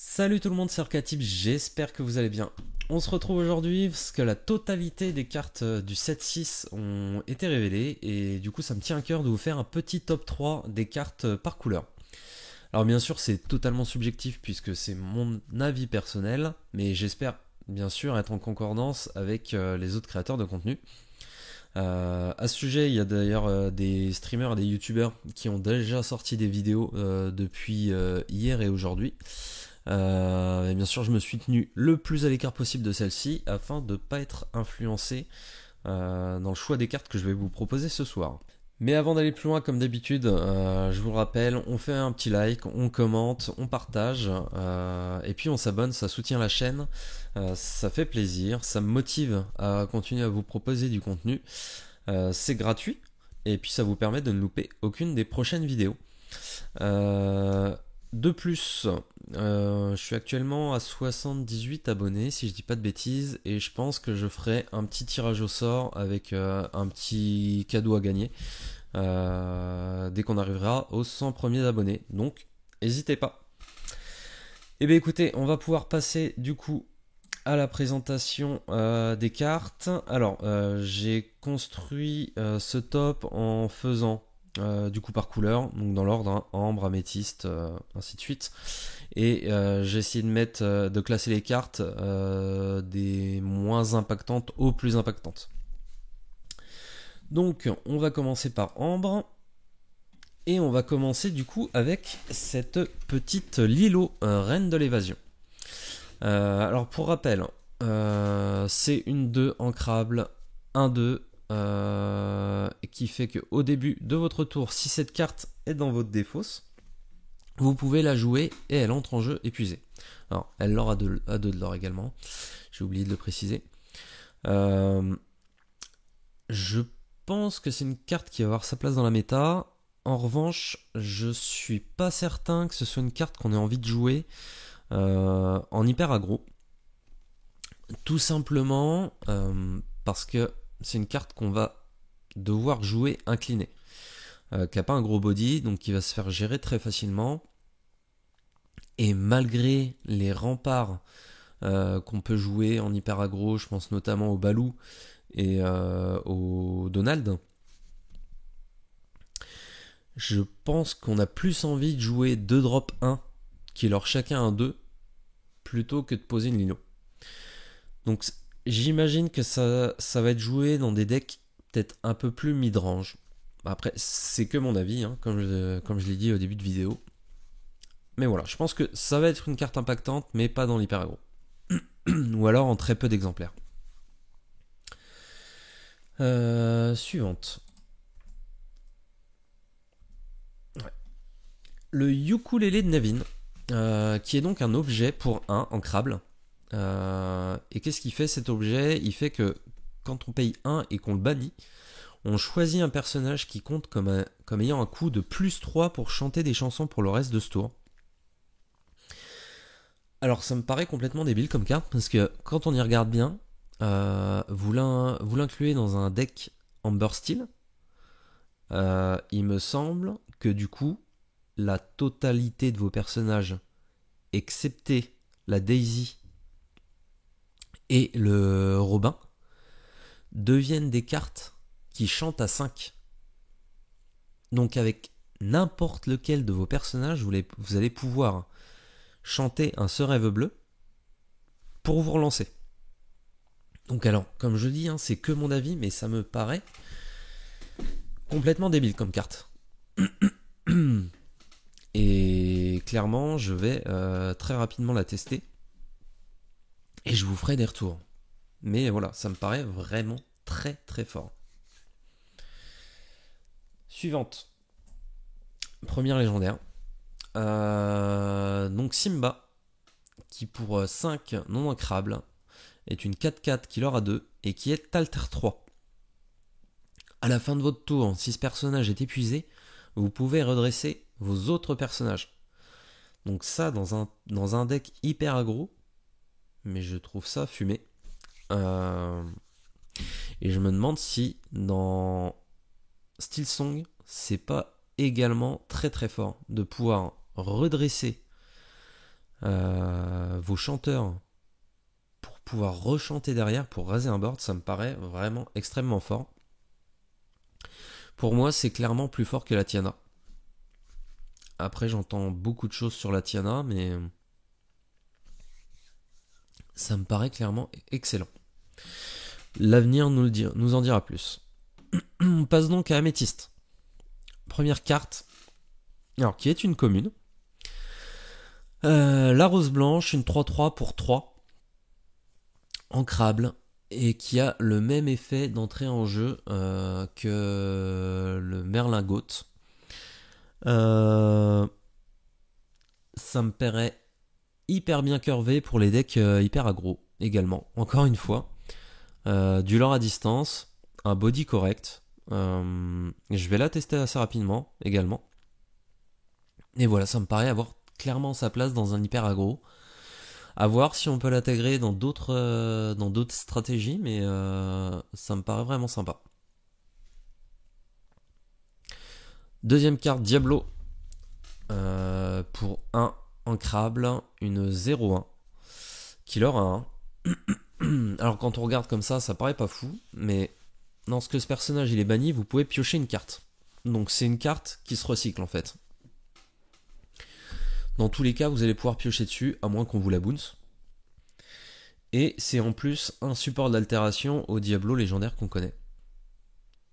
Salut tout le monde, c'est Arcatip, j'espère que vous allez bien. On se retrouve aujourd'hui parce que la totalité des cartes du set 6 ont été révélées et du coup ça me tient à cœur de vous faire un petit top 3 des cartes par couleur. Alors bien sûr c'est totalement subjectif puisque c'est mon avis personnel, mais j'espère bien sûr être en concordance avec les autres créateurs de contenu. À ce sujet, il y a d'ailleurs des streamers et des youtubeurs qui ont déjà sorti des vidéos depuis hier et aujourd'hui. Et bien sûr, je me suis tenu le plus à l'écart possible de celle-ci afin de ne pas être influencé dans le choix des cartes que je vais vous proposer ce soir. Mais avant d'aller plus loin, comme d'habitude, je vous le rappelle, on fait un petit like, on commente, on partage, et puis on s'abonne, ça soutient la chaîne, ça fait plaisir, ça me motive à continuer à vous proposer du contenu. C'est gratuit, et puis ça vous permet de ne louper aucune des prochaines vidéos. De plus, je suis actuellement à 78 abonnés, si je dis pas de bêtises, et je pense que je ferai un petit tirage au sort avec un petit cadeau à gagner dès qu'on arrivera aux 100 premiers abonnés. Donc, n'hésitez pas. Et bien écoutez, on va pouvoir passer du coup à la présentation des cartes. Alors, j'ai construit ce top en faisant du coup par couleur, donc dans l'ordre, hein, ambre, améthyste, ainsi de suite. Et j'ai essayé de classer les cartes des moins impactantes aux plus impactantes. Donc on va commencer par ambre. Et on va commencer du coup avec cette petite Lilo, reine de l'évasion. Alors pour rappel, c'est une 2 ancrable, 1-2, qui fait qu'au début de votre tour, si cette carte est dans votre défausse, vous pouvez la jouer et elle entre en jeu épuisée. Alors elle l'aura à 2 de l'or également, j'ai oublié de le préciser. Je pense que c'est une carte qui va avoir sa place dans la méta. En revanche, je suis pas certain que ce soit une carte qu'on ait envie de jouer en hyper aggro. Tout simplement parce que c'est une carte qu'on va devoir jouer inclinée. Qui n'a pas un gros body, donc qui va se faire gérer très facilement. Et malgré les remparts qu'on peut jouer en hyper aggro, je pense notamment au Balou et au Donald, je pense qu'on a plus envie de jouer 2 drop 1 qui leur chacun un 2 plutôt que de poser une Lilo. Donc j'imagine que ça va être joué dans des decks peut-être un peu plus mid-range. Après, c'est que mon avis, hein, comme je l'ai dit au début de vidéo. Mais voilà, je pense que ça va être une carte impactante, mais pas dans l'hyper aggro. Ou alors en très peu d'exemplaires. Suivante. Ouais. Le ukulélé de Navin, qui est donc un objet pour 1 ancrable. Et qu'est-ce qu'il fait cet objet? Il fait que quand on paye 1 et qu'on le bannit, on choisit un personnage qui compte comme ayant un coût de plus 3 pour chanter des chansons pour le reste de ce tour. Alors ça me paraît complètement débile comme carte, parce que quand on y regarde bien, vous l'incluez dans un deck Amber Steel. Il me semble que du coup, la totalité de vos personnages, excepté la Daisy et le Robin, deviennent des cartes qui chantent à 5. Donc avec n'importe lequel de vos personnages, vous allez pouvoir chanter un Ce rêve bleu pour vous relancer. Donc alors, comme je dis, hein, c'est que mon avis, mais ça me paraît complètement débile comme carte. Et clairement, je vais très rapidement la tester. Et je vous ferai des retours. Mais voilà, ça me paraît vraiment très très fort. Suivante. Première légendaire. Donc Simba, qui pour 5 non ancrables, est une 4-4 qui leur a 2 et qui est Alter 3. À la fin de votre tour, si ce personnage est épuisé, vous pouvez redresser vos autres personnages. Donc ça, dans un deck hyper aggro, mais je trouve ça fumé. Et je me demande si dans Steel Song, c'est pas également très très fort de pouvoir redresser vos chanteurs pour pouvoir rechanter derrière, pour raser un board, ça me paraît vraiment extrêmement fort. Pour moi, c'est clairement plus fort que la Tiana. Après, j'entends beaucoup de choses sur la Tiana, mais ça me paraît clairement excellent. L'avenir nous en dira plus. On passe donc à Améthyste. Première carte, alors qui est une commune. La rose blanche, une 3-3 pour 3, ancrable, et qui a le même effet d'entrée en jeu que le Merlin Goth. Ça me paraît hyper bien curvé pour les decks hyper aggro également. Encore une fois, du lore à distance, un body correct. Je vais la tester assez rapidement également. Et voilà, ça me paraît avoir clairement sa place dans un hyper aggro. À voir si on peut l'intégrer dans d'autres stratégies, mais ça me paraît vraiment sympa. Deuxième carte, Diablo. Pour 1 ancrable, une 0-1. Killer à 1. Alors quand on regarde comme ça paraît pas fou, mais lorsque ce personnage il est banni, vous pouvez piocher une carte. Donc c'est une carte qui se recycle en fait. Dans tous les cas, vous allez pouvoir piocher dessus, à moins qu'on vous la bounce. Et c'est en plus un support d'altération au Diablo légendaire qu'on connaît.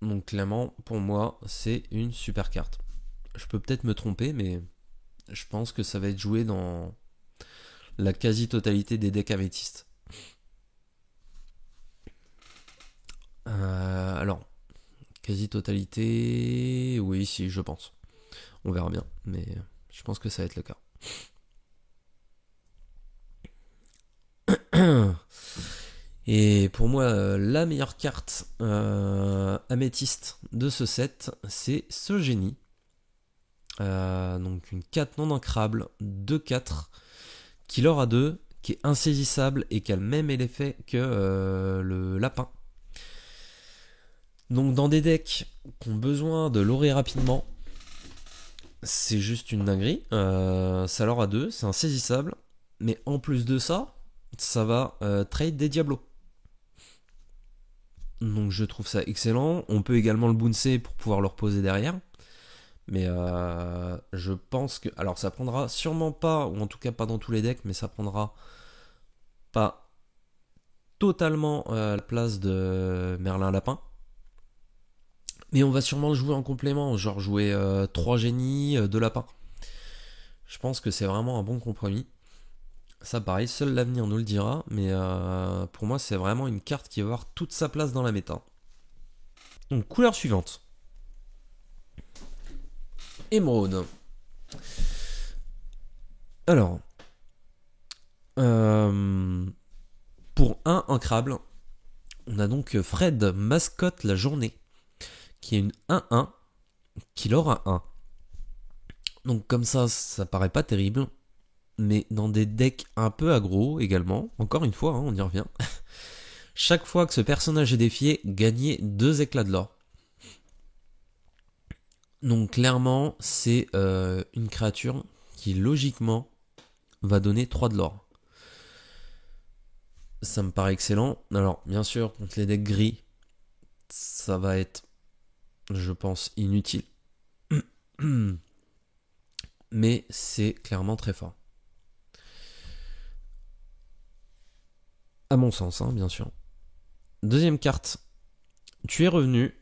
Donc clairement, pour moi, c'est une super carte. Je peux peut-être me tromper, mais je pense que ça va être joué dans la quasi-totalité des decks améthystes. Alors, quasi-totalité, oui, si, je pense. On verra bien, mais je pense que ça va être le cas. Et pour moi, la meilleure carte améthyste de ce set, c'est ce génie. Donc une 4 non ancrable, 2-4, qui l'aura 2, qui est insaisissable et qui a le même effet que le lapin. Donc dans des decks qui ont besoin de l'aurer rapidement, c'est juste une dinguerie. Ça l'aura 2, c'est insaisissable, mais en plus de ça, ça va trade des Diablos. Donc je trouve ça excellent. On peut également le bouncer pour pouvoir le reposer derrière. Mais je pense que... Alors ça prendra sûrement pas, ou en tout cas pas dans tous les decks, mais ça prendra pas totalement la place de Merlin Lapin. Mais on va sûrement le jouer en complément, genre jouer 3 génies, 2 lapins. Je pense que c'est vraiment un bon compromis. Ça pareil, seul l'avenir nous le dira, mais pour moi c'est vraiment une carte qui va avoir toute sa place dans la méta. Donc couleur suivante. Émeraude. Alors, pour un ancrable, on a donc Fred, mascotte la journée, qui est une 1-1, qui l'aura 1. Donc comme ça paraît pas terrible, mais dans des decks un peu aggro également, encore une fois, hein, on y revient, chaque fois que ce personnage est défié, gagnez 2 éclats de l'or. Donc clairement, c'est une créature qui logiquement va donner 3 de l'or. Ça me paraît excellent. Alors bien sûr, contre les decks gris, ça va être, je pense, inutile. Mais c'est clairement très fort. À mon sens, hein, bien sûr. Deuxième carte. Tu es revenu.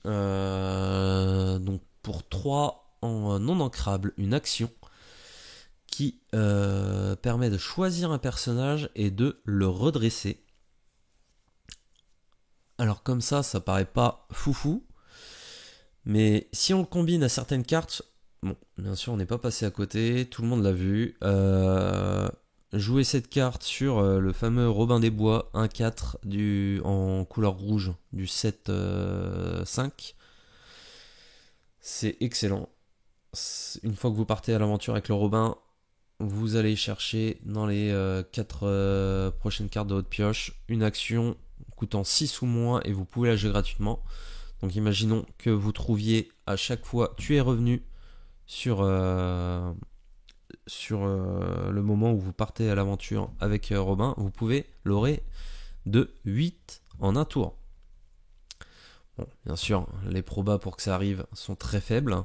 Donc pour 3 en non ancrable, une action qui permet de choisir un personnage et de le redresser. Alors comme ça paraît pas foufou, mais si on le combine à certaines cartes, bon, bien sûr on n'est pas passé à côté, tout le monde l'a vu. Jouer cette carte sur le fameux Robin des Bois 1-4 en couleur rouge du 7-5, c'est excellent. Une fois que vous partez à l'aventure avec le Robin, vous allez chercher dans les 4 prochaines cartes de votre pioche une action coûtant 6 ou moins et vous pouvez la jouer gratuitement. Donc imaginons que vous trouviez à chaque fois tu es revenu sur sur le moment où vous partez à l'aventure avec Robin, vous pouvez l'aurer de 8 en un tour. Bon, bien sûr, les probas pour que ça arrive sont très faibles,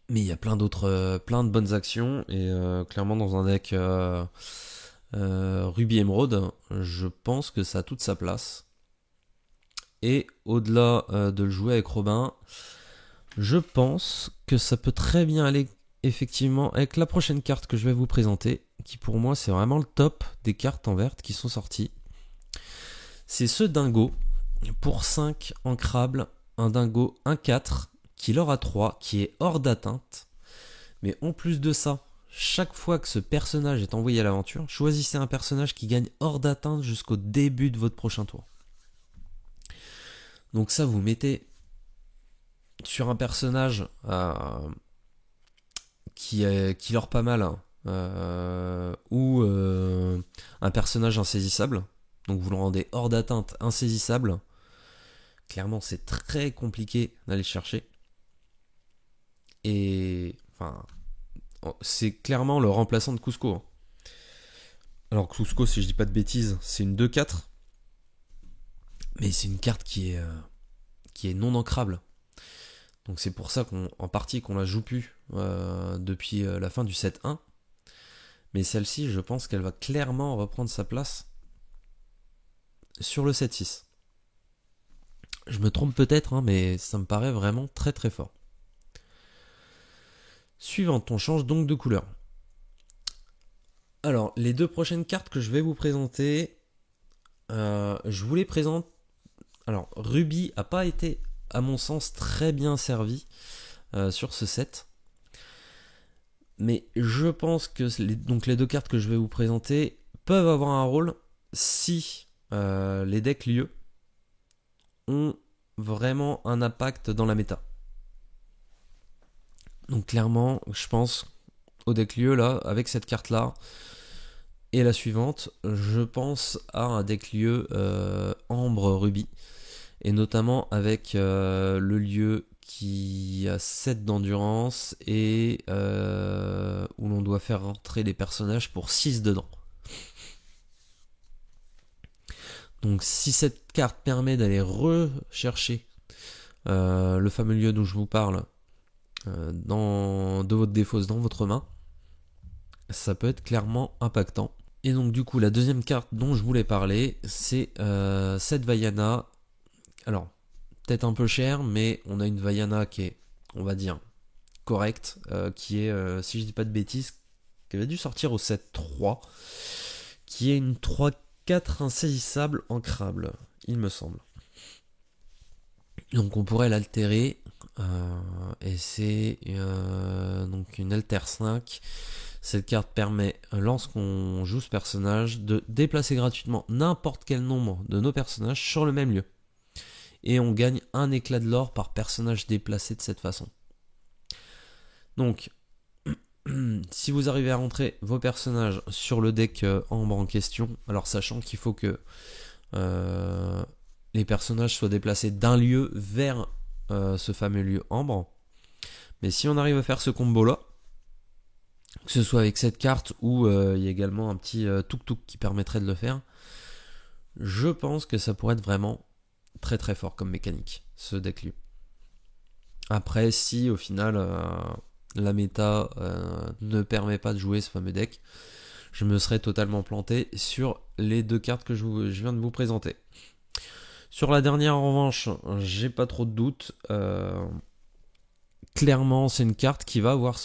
mais il y a plein de bonnes actions, et clairement dans un deck Ruby Emerald, je pense que ça a toute sa place. Et au-delà de le jouer avec Robin, je pense que ça peut très bien aller effectivement avec la prochaine carte que je vais vous présenter, qui pour moi c'est vraiment le top des cartes en verte qui sont sorties. C'est ce dingo, pour 5 ancrable, un dingo 1-4, qui l'aura 3, qui est hors d'atteinte. Mais en plus de ça, chaque fois que ce personnage est envoyé à l'aventure, choisissez un personnage qui gagne hors d'atteinte jusqu'au début de votre prochain tour. Donc ça, vous mettez sur un personnage qui leur pas mal, ou un personnage insaisissable, donc vous le rendez hors d'atteinte, insaisissable. Clairement, c'est très compliqué d'aller chercher. Et enfin, c'est clairement le remplaçant de Cusco. Alors Cusco, si je dis pas de bêtises, c'est une 2-4. Mais c'est une carte qui est non ancrable. Donc c'est pour ça qu'en partie qu'on la joue plus depuis la fin du 7-1. Mais celle-ci, je pense qu'elle va clairement reprendre sa place sur le 7-6. Je me trompe peut-être, hein, mais ça me paraît vraiment très très fort. Suivante, on change donc de couleur. Alors, les deux prochaines cartes que je vais vous présenter, je vous les présente. Alors, Ruby a pas été, à mon sens, très bien servi sur ce set. Mais je pense que les deux cartes que je vais vous présenter peuvent avoir un rôle si les decks lieux ont vraiment un impact dans la méta. Donc clairement, je pense au deck lieu là, avec cette carte là, et la suivante, je pense à un deck lieu Ambre Ruby, et notamment avec le lieu qui a 7 d'endurance et où l'on doit faire rentrer les personnages pour 6 dedans. Donc si cette carte permet d'aller rechercher le fameux lieu dont je vous parle de votre défausse dans votre main, ça peut être clairement impactant. Et donc du coup la deuxième carte dont je voulais parler, c'est cette Vaiana. Alors peut-être un peu cher, mais on a une Vaiana qui est, on va dire, correcte, qui est, si je dis pas de bêtises, qui avait dû sortir au 7-3, qui est une 3-4 insaisissable ancrable, il me semble. Donc on pourrait l'altérer, et c'est donc une alter 5. Cette carte permet, lorsqu'on joue ce personnage, de déplacer gratuitement n'importe quel nombre de nos personnages sur le même lieu. Et on gagne un éclat de l'or par personnage déplacé de cette façon. Donc, si vous arrivez à rentrer vos personnages sur le deck Ambre en question, alors sachant qu'il faut que les personnages soient déplacés d'un lieu vers ce fameux lieu Ambre, mais si on arrive à faire ce combo là, que ce soit avec cette carte ou il y a également un petit tuk-tuk qui permettrait de le faire, je pense que ça pourrait être vraiment très très fort comme mécanique, ce deck lieu. Après, si au final la méta ne permet pas de jouer ce fameux deck, je me serais totalement planté sur les deux cartes que je viens de vous présenter. Sur la dernière, en revanche, j'ai pas trop de doutes. Clairement, c'est une carte qui va avoir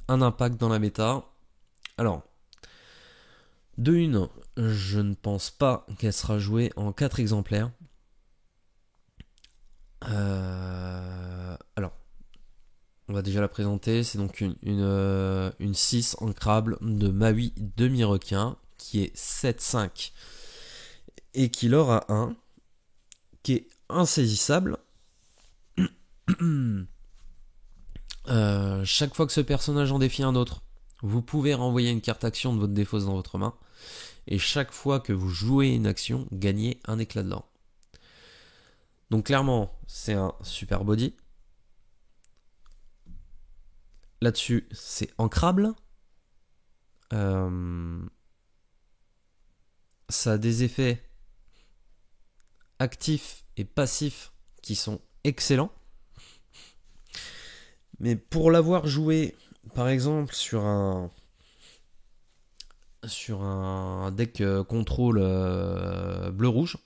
un impact dans la méta. Alors, de une, je ne pense pas qu'elle sera jouée en 4 exemplaires. Alors, on va déjà la présenter. C'est donc une 6 ancrable de Maui demi-requin qui est 7-5 et qui l'aura 1, qui est insaisissable. Chaque fois que ce personnage en défie un autre, vous pouvez renvoyer une carte action de votre défausse dans votre main. Et chaque fois que vous jouez une action, gagnez un éclat de l'or. Donc clairement, c'est un super body. là-dessus, c'est ancrable. Ça a des effets actifs et passifs qui sont excellents. Mais pour l'avoir joué, par exemple, sur un deck contrôle bleu-rouge,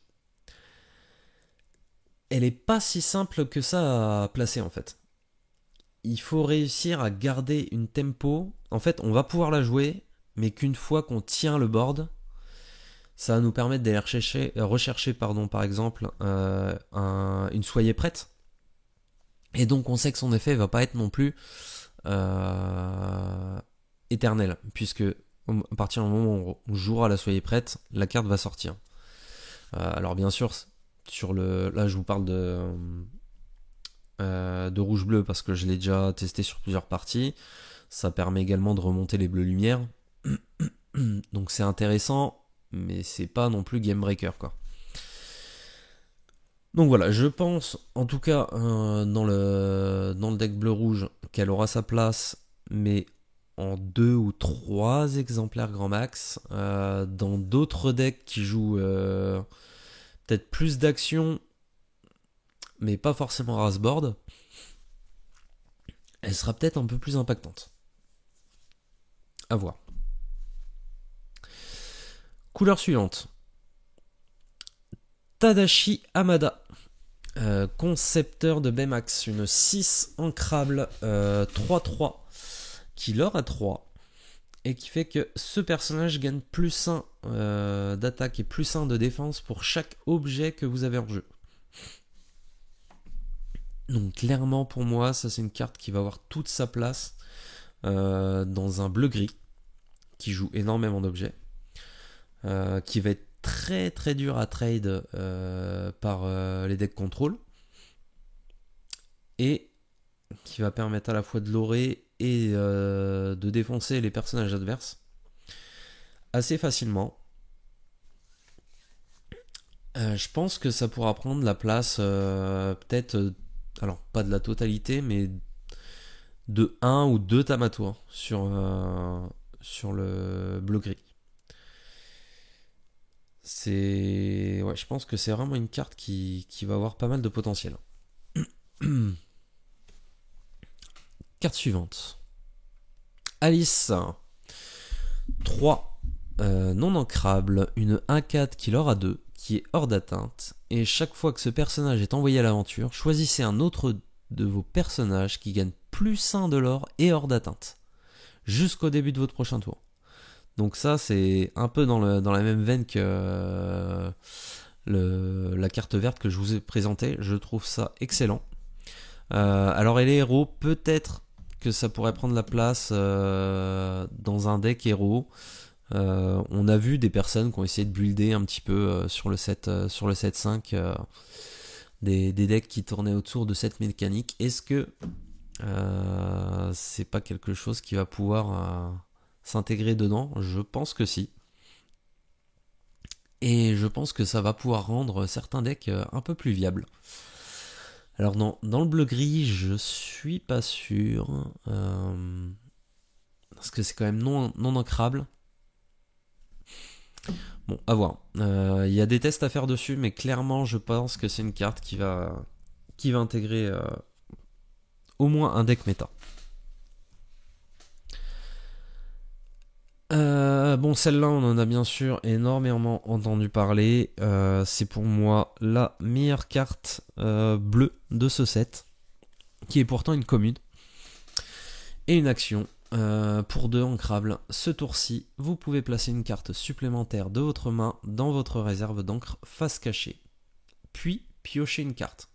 elle est pas si simple que ça à placer en fait. Il faut réussir à garder une tempo. En fait, on va pouvoir la jouer, mais qu'une fois qu'on tient le board, ça va nous permettre d'aller rechercher par exemple, une soyez prête. Et donc on sait que son effet va pas être non plus éternel, puisque à partir du moment où on jouera la soyez prête, la carte va sortir. Alors bien sûr, là je vous parle de rouge-bleu parce que je l'ai déjà testé sur plusieurs parties. Ça permet également de remonter les bleus lumière. Donc c'est intéressant, mais c'est pas non plus game breaker quoi. Donc voilà, je pense en tout cas dans le deck bleu-rouge qu'elle aura sa place, mais en 2 ou 3 exemplaires grand max. Dans d'autres decks qui jouent peut-être plus d'action, mais pas forcément rasboard, elle sera peut-être un peu plus impactante. À voir. Couleur suivante. Tadashi Hamada. Concepteur de Baymax, une 6 ancrable 3-3 qui lore à 3 et qui fait que ce personnage gagne plus 1 d'attaque et plus 1 de défense pour chaque objet que vous avez en jeu. Donc clairement pour moi ça c'est une carte qui va avoir toute sa place dans un bleu-gris qui joue énormément d'objets, qui va être très très dur à trade par les decks contrôle et qui va permettre à la fois de lorer et de défoncer les personnages adverses assez facilement. Je pense que ça pourra prendre la place peut-être, alors pas de la totalité, mais de 1 ou 2 Tamatours sur le bleu-gris. Ouais, je pense que c'est vraiment une carte qui va avoir pas mal de potentiel. Carte suivante. Alice. 3 non ancrable, une 1-4 qui l'aura 2, qui est hors d'atteinte. Et chaque fois que ce personnage est envoyé à l'aventure, choisissez un autre de vos personnages qui gagne plus 1 de l'or et hors d'atteinte. Jusqu'au début de votre prochain tour. Donc ça c'est un peu dans la même veine que la carte verte que je vous ai présentée. Je trouve ça excellent. Alors et les héros, peut-être que ça pourrait prendre la place dans un deck héros. On a vu des personnes qui ont essayé de builder un petit peu sur le 7-5 des decks qui tournaient autour de cette mécanique. Est-ce que c'est pas quelque chose qui va pouvoir s'intégrer dedans? Je pense que si. Et je pense que ça va pouvoir rendre certains decks un peu plus viables. Alors dans le bleu-gris, je suis pas sûr. Parce que c'est quand même non ancrable. Bon, à voir. Il y a des tests à faire dessus, mais clairement, je pense que c'est une carte qui va intégrer au moins un deck méta. Bon, celle-là, on en a bien sûr énormément entendu parler. C'est pour moi la meilleure carte bleue de ce set, qui est pourtant une commune. Et une action. Pour 2 ancrables, ce tour-ci, vous pouvez placer une carte supplémentaire de votre main dans votre réserve d'encre face cachée. Puis, piocher une carte.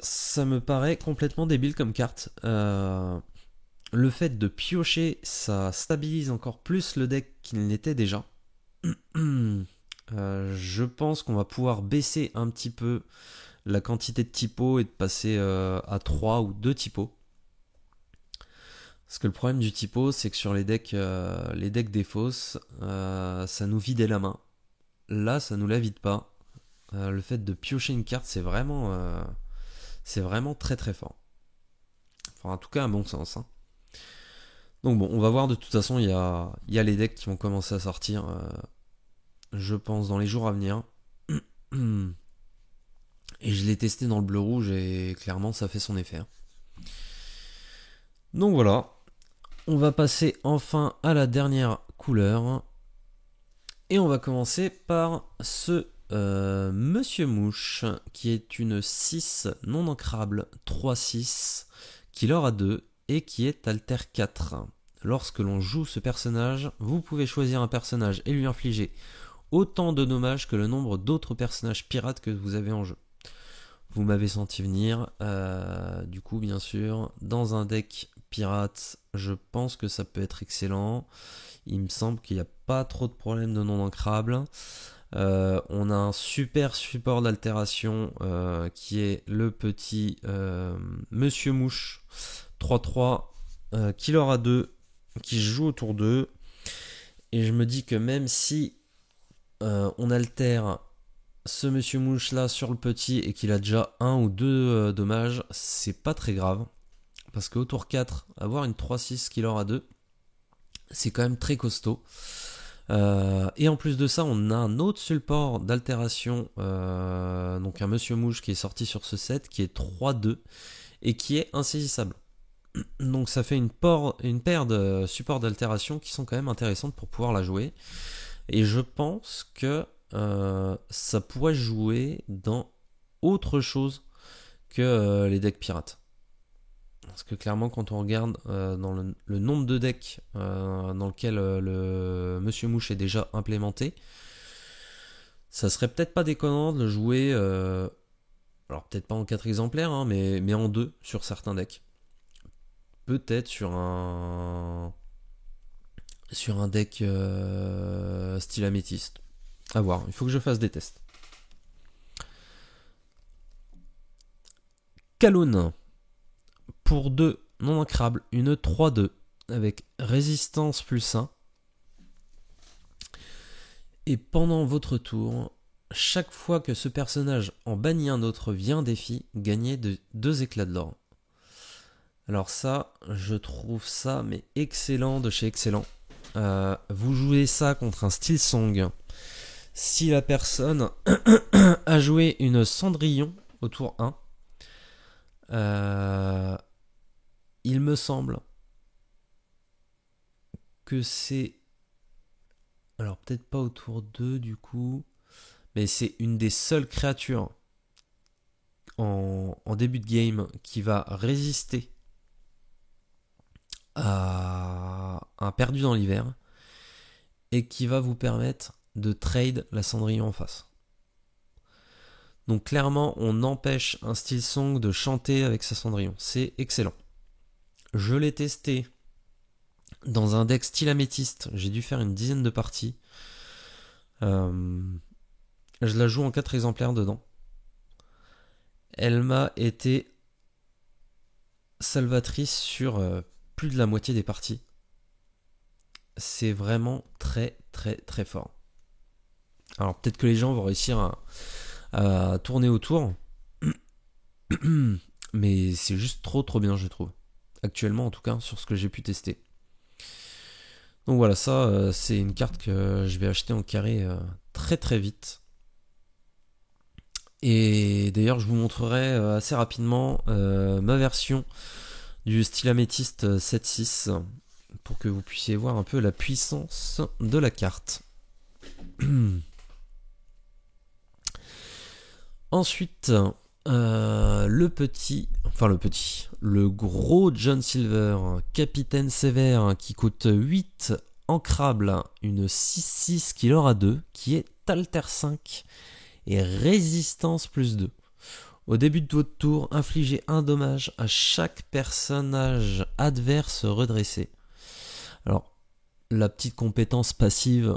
Ça me paraît complètement débile comme carte. Le fait de piocher, ça stabilise encore plus le deck qu'il n'était déjà. Je pense qu'on va pouvoir baisser un petit peu la quantité de typos et de passer à 3 ou 2 typos. Parce que le problème du typo, c'est que sur les decks défausse, ça nous vidait la main. Là, ça nous la vide pas. Le fait de piocher une carte, c'est vraiment très très fort. Enfin, en tout cas, à mon sens. Hein. Donc bon, on va voir. De toute façon, il y a les decks qui vont commencer à sortir, je pense, dans les jours à venir. Et je l'ai testé dans le bleu-rouge et clairement, ça fait son effet. Hein. Donc voilà. On va passer enfin à la dernière couleur. Et on va commencer par ce Monsieur Mouche, qui est une 6 non ancrable 3-6, qui l'aura 2 et qui est alter 4. Lorsque l'on joue ce personnage, vous pouvez choisir un personnage et lui infliger autant de dommages que le nombre d'autres personnages pirates que vous avez en jeu. Vous m'avez senti venir, du coup bien sûr, dans un deck pirate, je pense que ça peut être excellent. Il me semble qu'il n'y a pas trop de problèmes de non ancrable. On a un super support d'altération qui est le petit Monsieur Mouche 3-3 qui leur a 2, qui joue autour d'eux. Et je me dis que même si on altère ce Monsieur Mouche là sur le petit et qu'il a déjà 1 ou 2 dommages, c'est pas très grave. Parce qu'au tour 4, avoir une 3-6 qui leur a 2, c'est quand même très costaud. Et en plus de ça, on a un autre support d'altération, donc un Monsieur Mouche qui est sorti sur ce set, qui est 3-2 et qui est insaisissable. Donc ça fait une paire de supports d'altération qui sont quand même intéressantes pour pouvoir la jouer. Et je pense que ça pourrait jouer dans autre chose que les decks pirates. Parce que clairement, quand on regarde dans le nombre de decks dans lequel le Monsieur Mouche est déjà implémenté, ça serait peut-être pas déconnant de le jouer, alors peut-être pas en 4 exemplaires, hein, mais en 2 sur certains decks. Peut-être sur un deck style améthyste. À voir, il faut que je fasse des tests. Kaloun. Pour 2 non ancrables, une 3-2 avec résistance plus 1. Et pendant votre tour, chaque fois que ce personnage en bannit un autre via un défi, gagnez 2 éclats de l'or. Alors ça, je trouve ça mais excellent de chez excellent. Vous jouez ça contre un Steel Song. Si la personne a joué une Cendrillon au tour 1, il me semble que c'est... Alors peut-être pas au tour 2 du coup, mais c'est une des seules créatures en début de game qui va résister à un perdu dans l'hiver et qui va vous permettre de trade la Cendrillon en face. Donc clairement, on empêche un Steel Song de chanter avec sa Cendrillon. C'est excellent. Je l'ai testé dans un deck style améthyste. J'ai dû faire une dizaine de parties. Je la joue en 4 exemplaires dedans. Elle m'a été salvatrice sur plus de la moitié des parties. C'est vraiment très très très fort. Alors peut-être que les gens vont réussir à tourner autour. Mais c'est juste trop bien, je trouve. Actuellement, en tout cas, sur ce que j'ai pu tester. Donc voilà, ça, c'est une carte que je vais acheter en carré très très vite. Et d'ailleurs, je vous montrerai assez rapidement ma version du style améthyste 7-6 pour que vous puissiez voir un peu la puissance de la carte. Ensuite, le gros John Silver, Capitaine Sévère, qui coûte 8 ancrables, une 6-6 qui leur a 2, qui est alter 5 et résistance plus 2. Au début de votre tour, infligez un dommage à chaque personnage adverse redressé. Alors, la petite compétence passive,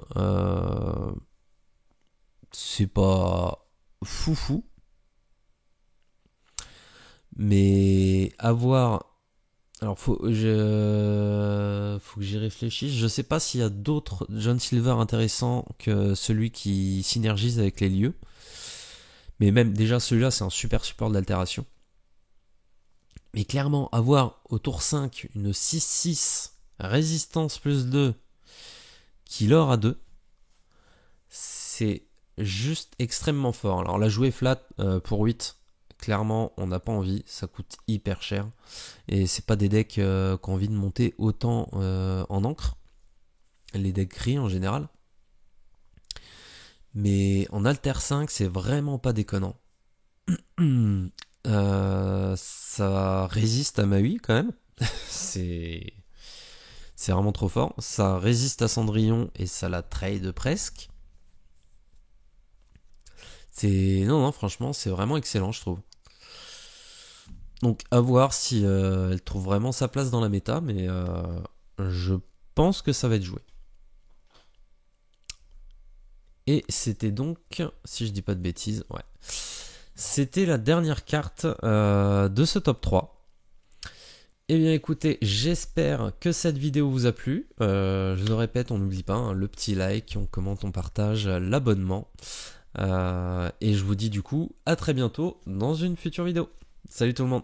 c'est pas foufou. Mais avoir... Alors, faut que j'y réfléchisse. Je sais pas s'il y a d'autres John Silver intéressants que celui qui synergise avec les lieux. Mais même déjà celui-là, c'est un super support d'altération. Mais clairement, avoir au tour 5 une 6-6 résistance plus 2 qui l'or à 2, c'est juste extrêmement fort. Alors la jouer flat pour 8, clairement on n'a pas envie, ça coûte hyper cher. Et c'est pas des decks qui ont envie de monter autant en encre. Les decks gris en général. Mais en Alter 5, c'est vraiment pas déconnant. Ça résiste à Maui quand même. c'est vraiment trop fort. Ça résiste à Cendrillon et ça la trade presque. Non, franchement, c'est vraiment excellent, je trouve. Donc, à voir si elle trouve vraiment sa place dans la méta, mais je pense que ça va être joué. Et c'était donc, si je dis pas de bêtises, ouais. C'était la dernière carte de ce top 3. Eh bien écoutez, j'espère que cette vidéo vous a plu. Je le répète, on n'oublie pas, hein, le petit like, on commente, on partage, l'abonnement. Et je vous dis du coup à très bientôt dans une future vidéo. Salut tout le monde!